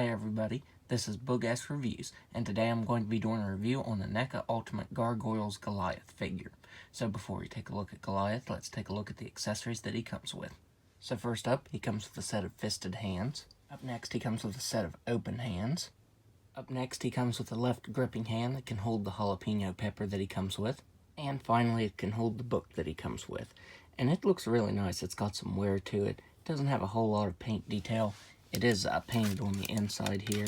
Hi everybody, this is Boog Reviews, and today I'm going to be doing a review on the NECA Ultimate Gargoyles Goliath figure. So before we take a look at Goliath, let's take a look at the accessories that he comes with. So first up, he comes with a set of fisted hands. Up next, he comes with a set of open hands. Up next, he comes with a left gripping hand that can hold the jalapeno pepper that he comes with. And finally, it can hold the book that he comes with. And it looks really nice. It's got some wear to it. It doesn't have a whole lot of paint detail. It is painted on the inside here,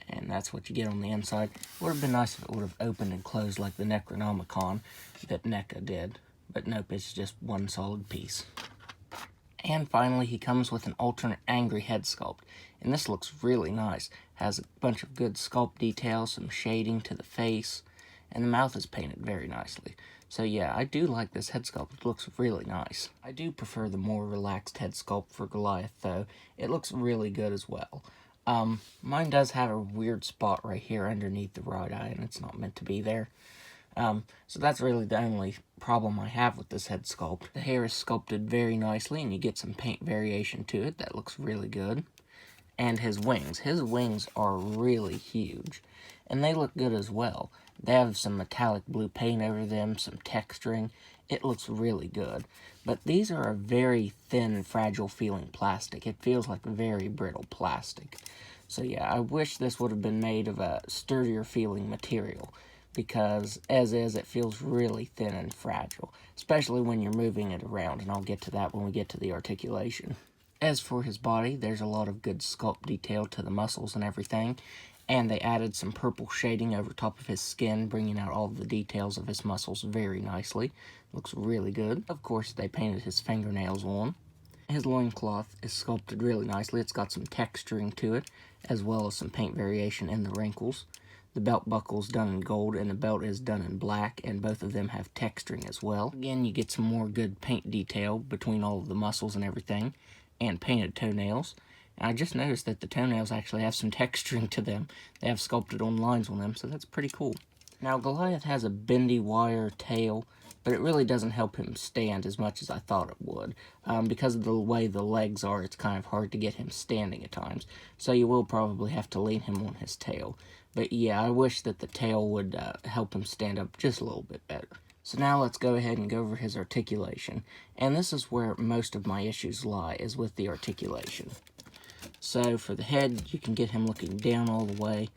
and that's what you get on the inside. It would have been nice if it would have opened and closed like the Necronomicon that NECA did, but nope, it's just one solid piece. And finally, he comes with an alternate angry head sculpt, and this looks really nice. Has a bunch of good sculpt details, some shading to the face, and the mouth is painted very nicely. So yeah, I do like this head sculpt. It looks really nice. I do prefer the more relaxed head sculpt for Goliath, though. It looks really good as well. Mine does have a weird spot right here underneath the right eye, and it's not meant to be there. So that's really the only problem I have with this head sculpt. The hair is sculpted very nicely, and you get some paint variation to it. That looks really good. And his wings are really huge, and they look good as well. They have some metallic blue paint over them, some texturing. It looks really good. But these are a very thin, fragile feeling plastic. It feels like very brittle plastic. So yeah, I wish this would have been made of a sturdier feeling material, because as is, it feels really thin and fragile, especially when you're moving it around, and I'll get to that when we get to the articulation. As for his body, there's a lot of good sculpt detail to the muscles and everything, and they added some purple shading over top of his skin, bringing out all the details of his muscles very nicely. Looks really good. Of course, they painted his fingernails on. His loincloth is sculpted really nicely. It's got some texturing to it, as well as some paint variation in the wrinkles. The belt buckle's done in gold, and the belt is done in black, and both of them have texturing as well. Again, you get some more good paint detail between all of the muscles and everything, and painted toenails. And I just noticed that the toenails actually have some texturing to them. They have sculpted on lines on them, so that's pretty cool. Now, Goliath has a bendy wire tail, but it really doesn't help him stand as much as I thought it would. Because of the way the legs are, it's kind of hard to get him standing at times. So you will probably have to lean him on his tail. But yeah, I wish that the tail would help him stand up just a little bit better. So now let's go ahead and go over his articulation. And this is where most of my issues lie, is with the articulation. So for the head, you can get him looking down all the way,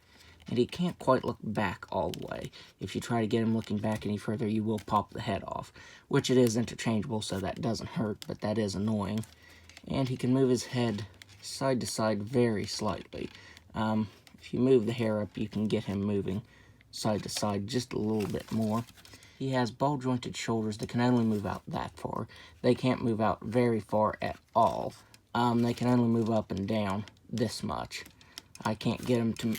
and he can't quite look back all the way. If you try to get him looking back any further, you will pop the head off, which it is interchangeable, so that doesn't hurt, but that is annoying. And he can move his head side to side very slightly. If you move the hair up, you can get him moving side to side just a little bit more. He has ball-jointed shoulders that can only move out that far. They can't move out very far at all. They can only move up and down this much. I can't get him to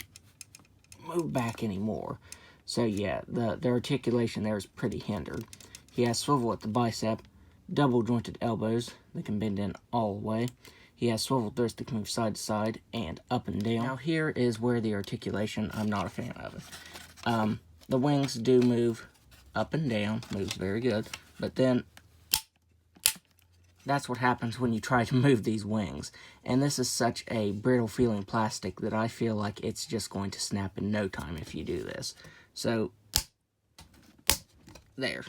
move back anymore. So yeah, the articulation there is pretty hindered. He has swivel at the bicep, double-jointed elbows that can bend in all the way. He has swivel thrusts that can move side to side and up and down. Now here is where the articulation, I'm not a fan of it. The wings do move up and down, moves very good, but then that's what happens when you try to move these wings. And this is such a brittle feeling plastic that I feel like it's just going to snap in no time if you do this. So, there.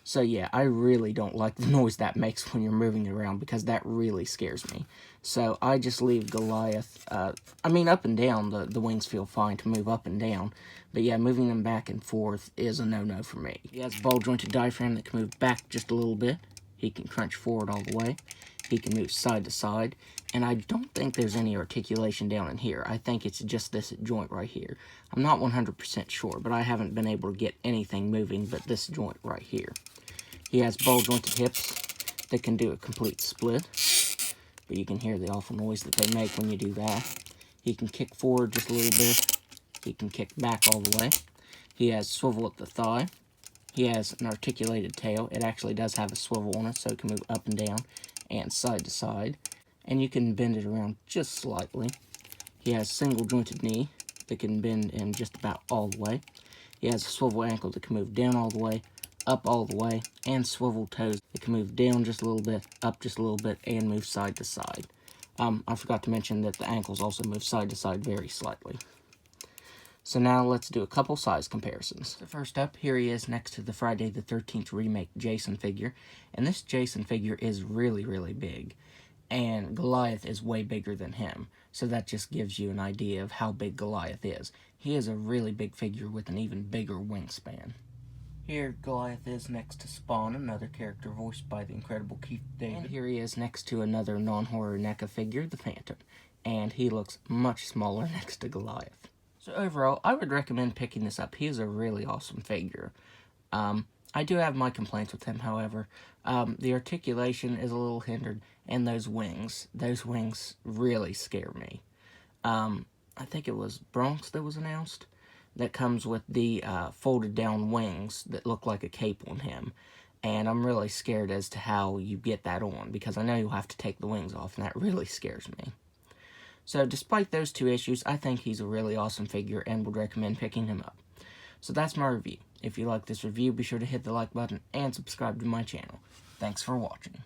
So yeah, I really don't like the noise that makes when you're moving it around, because that really scares me. So I just leave Goliath, up and down, the wings feel fine to move up and down. But yeah, moving them back and forth is a no-no for me. He has a ball-jointed diaphragm that can move back just a little bit. He can crunch forward all the way. He can move side to side. And I don't think there's any articulation down in here. I think it's just this joint right here. I'm not 100% sure, but I haven't been able to get anything moving but this joint right here. He has ball-jointed hips that can do a complete split. But you can hear the awful noise that they make when you do that. He can kick forward just a little bit. He can kick back all the way. He has swivel at the thigh. He has an articulated tail. It actually does have a swivel on it, so it can move up and down and side to side. And you can bend it around just slightly. He has single-jointed knee that can bend in just about all the way. He has a swivel ankle that can move down all the way, up all the way, and swivel toes that can move down just a little bit, up just a little bit, and move side to side. I forgot to mention that the ankles also move side to side very slightly. So now let's do a couple size comparisons. So first up, here he is next to the Friday the 13th remake Jason figure. And this Jason figure is really, really big. And Goliath is way bigger than him. So that just gives you an idea of how big Goliath is. He is a really big figure with an even bigger wingspan. Here, Goliath is next to Spawn, another character voiced by the incredible Keith David. And here he is next to another non-horror NECA figure, the Phantom. And he looks much smaller next to Goliath. So overall, I would recommend picking this up. He is a really awesome figure. I do have my complaints with him, however. The articulation is a little hindered, and those wings really scare me. I think it was Bronx that was announced, that comes with the folded down wings that look like a cape on him. And I'm really scared as to how you get that on, because I know you'll have to take the wings off, and that really scares me. So despite those two issues, I think he's a really awesome figure and would recommend picking him up. So that's my review. If you like this review, be sure to hit the like button and subscribe to my channel. Thanks for watching.